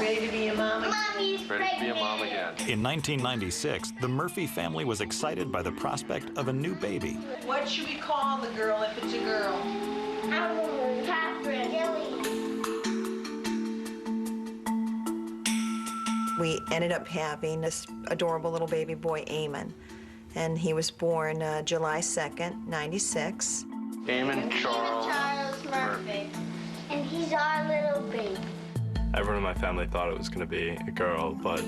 Ready to be a mom again? Mommy's Ready to be a mom again. In 1996, the Murphy family was excited by the prospect of a new baby. What should we call the girl if it's a girl? Catherine. We ended up having this adorable little baby boy, Eamon, and he was born July 2nd, 96. Eamon Charles Murphy. And he's our little baby. Everyone in my family thought it was going to be a girl, but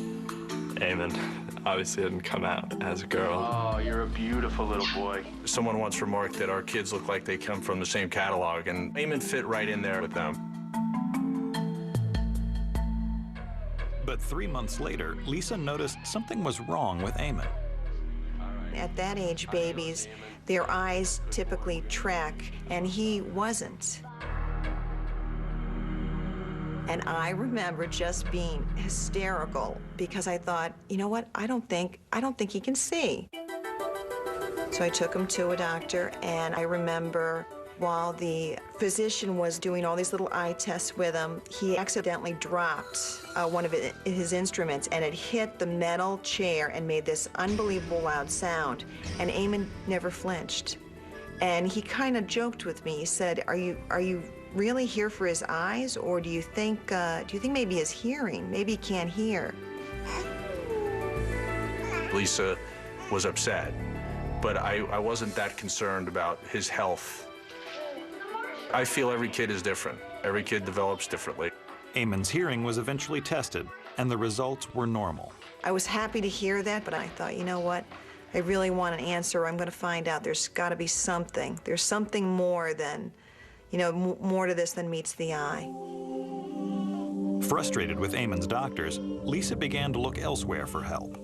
Eamon obviously didn't come out as a girl. Oh, you're a beautiful little boy. Someone once remarked that our kids look like they come from the same catalog, and Eamon fit right in there with them. But 3 months later, Lisa noticed something was wrong with Eamon. At that age, babies, their eyes typically track, and he wasn't. And I remember just being hysterical because I thought, you know what, I don't think he can see. So I took him to a doctor, and I remember while the physician was doing all these little eye tests with him, he accidentally dropped one of his instruments, and it hit the metal chair and made this unbelievable loud sound. And Eamon never flinched. And he kind of joked with me. He said, "Are you really here for his eyes, or do you think maybe his hearing? Maybe he can't hear?" Lisa was upset, but I wasn't that concerned about his health. I feel every kid is different. Every kid develops differently. Eamon's hearing was eventually tested, and the results were normal. I was happy to hear that, but I thought, you know what? I really want an answer. I'm going to find out. There's got to be something. There's something more than, more to this than meets the eye. Frustrated with Eamon's doctors, Lisa began to look elsewhere for help.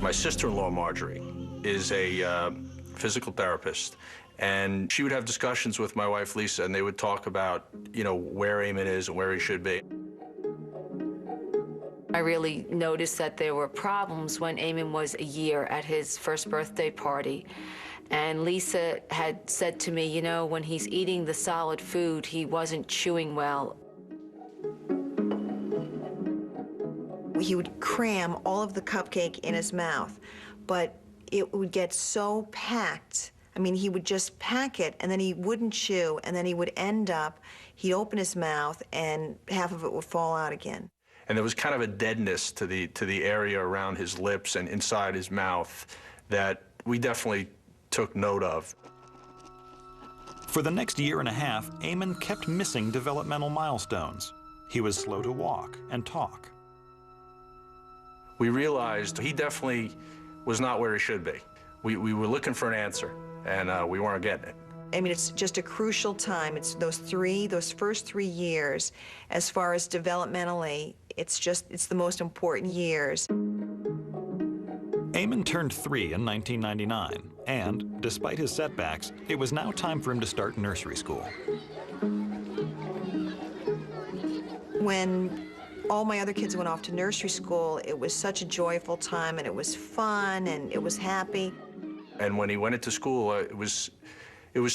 My sister-in-law, Marjorie, is a physical therapist, and she would have discussions with my wife, Lisa, and they would talk about, where Eamon is and where he should be. I really noticed that there were problems when Eamon was a year at his first birthday party. And Lisa had said to me, when he's eating the solid food, he wasn't chewing well. He would cram all of the cupcake in his mouth, but it would get so packed. I mean, he would just pack it, and then he wouldn't chew, and then he would end up, he'd open his mouth, and half of it would fall out again. And there was kind of a deadness to the area around his lips and inside his mouth that we definitely took note of. For the next year and a half, Eamon kept missing developmental milestones. He was slow to walk and talk. We realized he definitely was not where he should be. We were looking for an answer, and we weren't getting it. I mean, it's just a crucial time. It's those first 3 years, as far as developmentally, it's the most important years. Eamon turned 3 in 1999, and despite his setbacks, it was now time for him to start nursery school. When all my other kids went off to nursery school, it was such a joyful time, and it was fun, and it was happy. And when he went into school, it was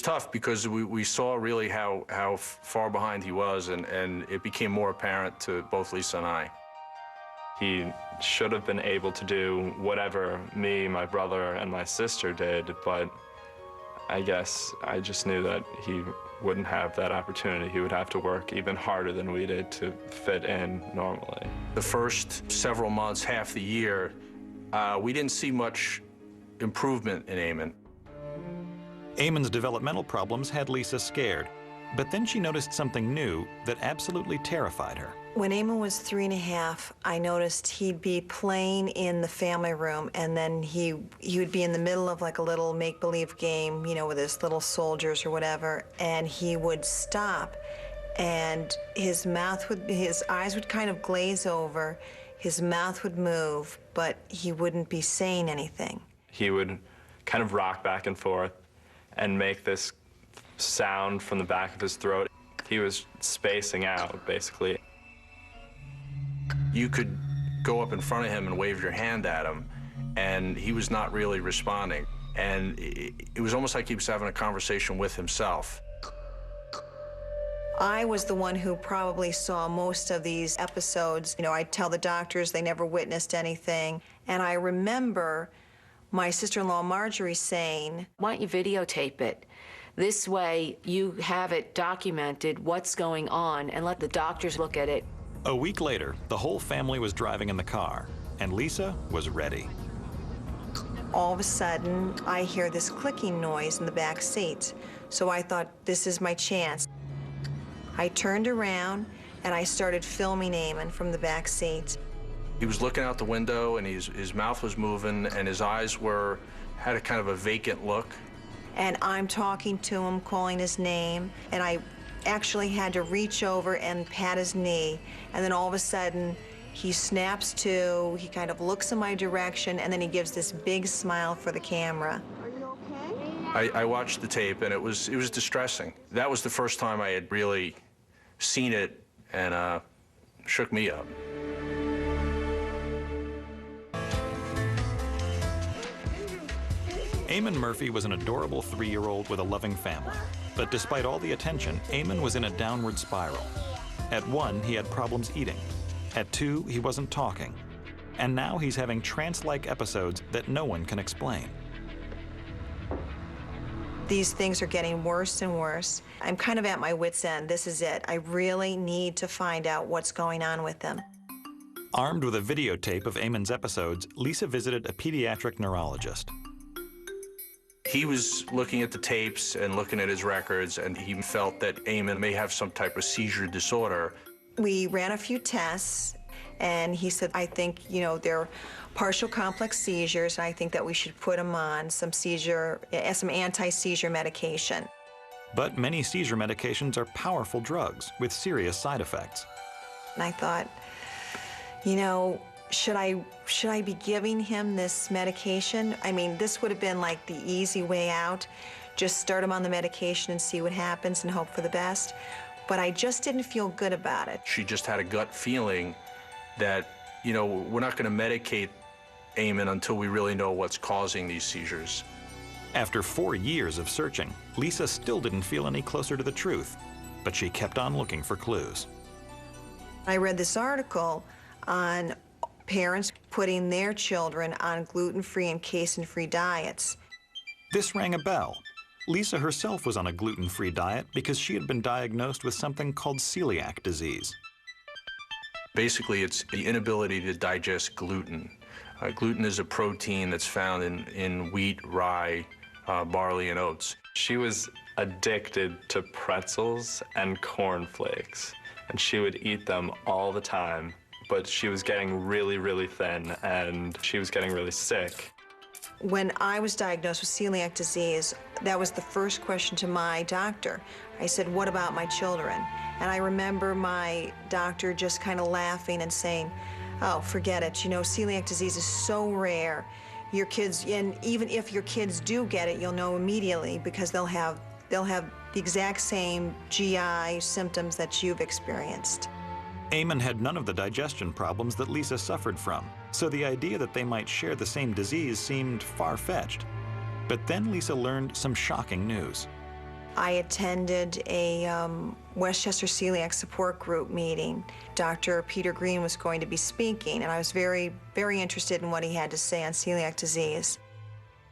tough because we saw really how far behind he was, and it became more apparent to both Lisa and I. He should have been able to do whatever me, my brother, and my sister did, but I guess I just knew that he wouldn't have that opportunity. He would have to work even harder than we did to fit in normally. The first several months, half the year, we didn't see much improvement in Eamon. Eamon's developmental problems had Lisa scared, but then she noticed something new that absolutely terrified her. When Eamon was 3.5, I noticed he'd be playing in the family room, and then he would be in the middle of like a little make-believe game, with his little soldiers or whatever, and he would stop, and his eyes would kind of glaze over, his mouth would move, but he wouldn't be saying anything. He would kind of rock back and forth and make this sound from the back of his throat. He was spacing out, basically. You could go up in front of him and wave your hand at him, and he was not really responding. And it was almost like he was having a conversation with himself. I was the one who probably saw most of these episodes. You know, I'd tell the doctors they never witnessed anything. And I remember my sister-in-law Marjorie saying, "Why don't you videotape it? This way you have it documented, what's going on, and let the doctors look at it." A week later, the whole family was driving in the car, and Lisa was ready. All of a sudden, I hear this clicking noise in the back seat. So I thought, this is my chance. I turned around and I started filming Eamon from the back seat. He was looking out the window and his mouth was moving and his eyes had a kind of a vacant look. And I'm talking to him, calling his name, and I actually had to reach over and pat his knee. And then all of a sudden, he snaps to, he kind of looks in my direction, and then he gives this big smile for the camera. Are you okay? I watched the tape and it was distressing. That was the first time I had really seen it, and shook me up. Eamon Murphy was an adorable 3-year-old with a loving family. But despite all the attention, Eamon was in a downward spiral. At 1, he had problems eating. At 2, he wasn't talking. And now he's having trance-like episodes that no one can explain. These things are getting worse and worse. I'm kind of at my wit's end. This is it. I really need to find out what's going on with them. Armed with a videotape of Eamon's episodes, Lisa visited a pediatric neurologist. He was looking at the tapes and looking at his records, and he felt that Eamon may have some type of seizure disorder. We ran a few tests, and he said, I think, you know, they're partial complex seizures, and I think that we should put him on some anti-seizure medication. But many seizure medications are powerful drugs with serious side effects. And I thought, you know, should I be giving him this medication? I mean, this would have been like the easy way out. Just start him on the medication and see what happens and hope for the best. But I just didn't feel good about it. She just had a gut feeling that, you know, we're not going to medicate Eamon until we really know what's causing these seizures. After 4 years of searching, Lisa still didn't feel any closer to the truth, but she kept on looking for clues. I read this article on parents putting their children on gluten-free and casein-free diets. This rang a bell. Lisa herself was on a gluten-free diet because she had been diagnosed with something called celiac disease. Basically, it's the inability to digest gluten. Gluten is a protein that's found in wheat, rye, barley, and oats. She was addicted to pretzels and cornflakes, and she would eat them all the time. But she was getting really, really thin, and she was getting really sick. When I was diagnosed with celiac disease, that was the first question to my doctor. I said, what about my children? And I remember my doctor just kind of laughing and saying, oh, forget it. You know, celiac disease is so rare. Your kids, and even if your kids do get it, you'll know immediately because they'll have the exact same GI symptoms that you've experienced. Eamon had none of the digestion problems that Lisa suffered from, so the idea that they might share the same disease seemed far-fetched. But then Lisa learned some shocking news. I attended a Westchester Celiac Support Group meeting. Dr. Peter Green was going to be speaking, and I was very, very interested in what he had to say on celiac disease.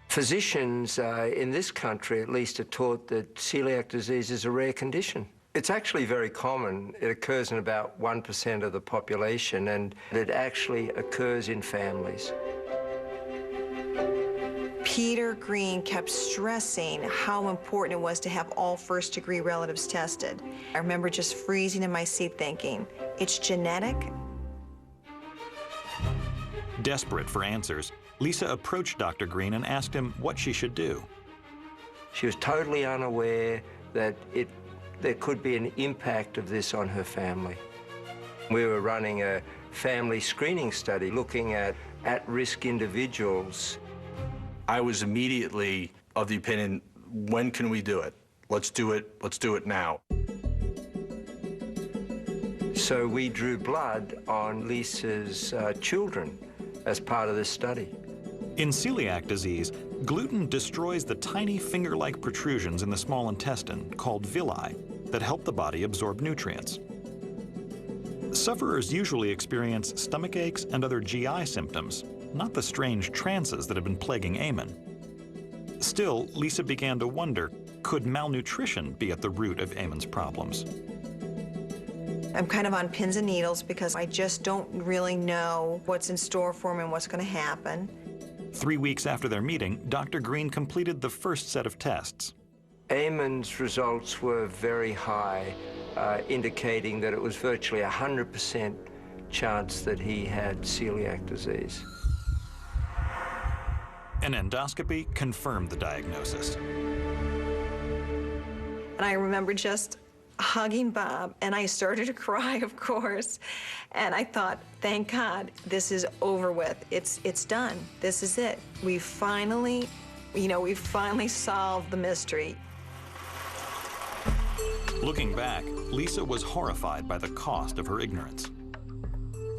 Physicians in this country, at least, are taught that celiac disease is a rare condition. It's actually very common. It occurs in about 1% of the population, and it actually occurs in families. Peter Green kept stressing how important it was to have all first-degree relatives tested. I remember just freezing in my seat thinking, it's genetic? Desperate for answers, Lisa approached Dr. Green and asked him what she should do. She was totally unaware that there could be an impact of this on her family. We were running a family screening study looking at at-risk individuals. I was immediately of the opinion, when can we do it? Let's do it now. So we drew blood on Lisa's children as part of this study. In celiac disease, gluten destroys the tiny finger-like protrusions in the small intestine called villi that help the body absorb nutrients. Sufferers usually experience stomach aches and other GI symptoms, not the strange trances that have been plaguing Eamon. Still, Lisa began to wonder, could malnutrition be at the root of Eamon's problems? I'm kind of on pins and needles because I just don't really know what's in store for him and what's going to happen. 3 weeks after their meeting, Dr. Green completed the first set of tests. Eamon's results were very high, indicating that it was virtually 100% chance that he had celiac disease. An endoscopy confirmed the diagnosis. And I remember just hugging Bob, and I started to cry, of course. And I thought, thank God, this is over with. It's done. This is it. We finally solved the mystery. Looking back, Lisa was horrified by the cost of her ignorance.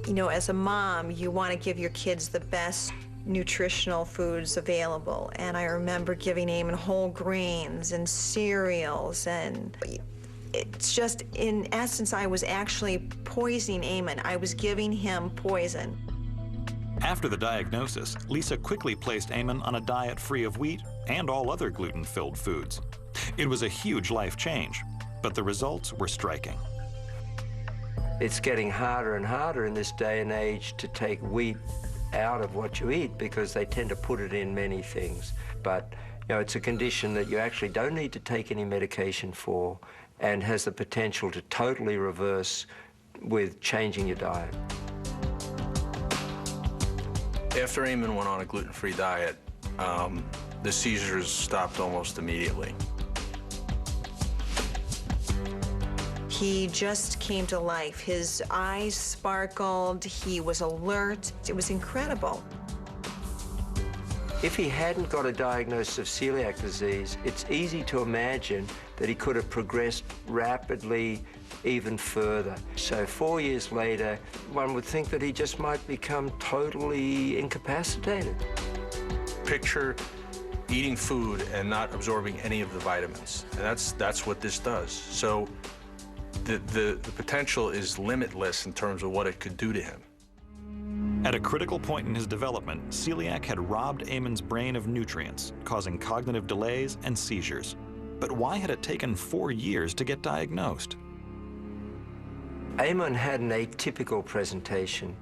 You know, as a mom, you want to give your kids the best nutritional foods available. And I remember giving Eamon whole grains and cereals, and it's just, in essence, I was actually poisoning Eamon. I was giving him poison. After the diagnosis, Lisa quickly placed Eamon on a diet free of wheat and all other gluten-filled foods. It was a huge life change, but the results were striking. It's getting harder and harder in this day and age to take wheat out of what you eat because they tend to put it in many things. But you know, it's a condition that you actually don't need to take any medication for and has the potential to totally reverse with changing your diet. After Eamon went on a gluten-free diet, the seizures stopped almost immediately. He just came to life. His eyes sparkled, he was alert. It was incredible. If he hadn't got a diagnosis of celiac disease, it's easy to imagine that he could have progressed rapidly even further. So 4 years later, one would think that he just might become totally incapacitated. Picture eating food and not absorbing any of the vitamins. And that's what this does. So the potential is limitless in terms of what it could do to him. At a critical point in his development, celiac had robbed Eamon's brain of nutrients, causing cognitive delays and seizures. But why had it taken 4 years to get diagnosed? Eamon had an atypical presentation.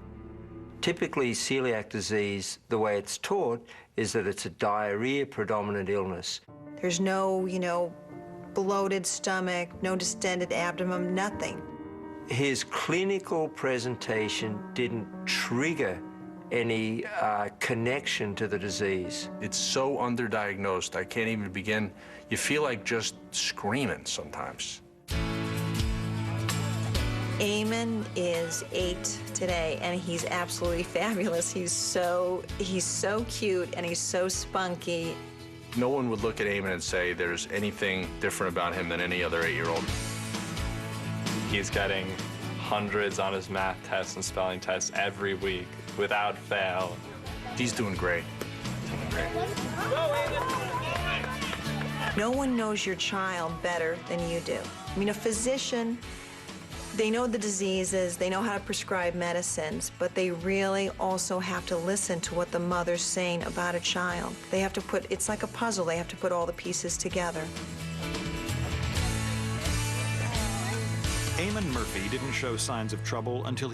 Typically, celiac disease, the way it's taught, is that it's a diarrhea-predominant illness. There's no, bloated stomach, no distended abdomen, nothing. His clinical presentation didn't trigger any connection to the disease. It's so underdiagnosed, I can't even begin. You feel like just screaming sometimes. Eamon is 8 today, and he's absolutely fabulous. He's so cute, and he's so spunky. No one would look at Eamon and say there's anything different about him than any other 8-year-old. He's getting hundreds on his math tests and spelling tests every week without fail. He's doing great. Doing great. No one knows your child better than you do. I mean, a physician, they know the diseases, they know how to prescribe medicines, but they really also have to listen to what the mother's saying about a child. They have to put, it's like a puzzle, they have to put all the pieces together. Eamon Murphy didn't show signs of trouble until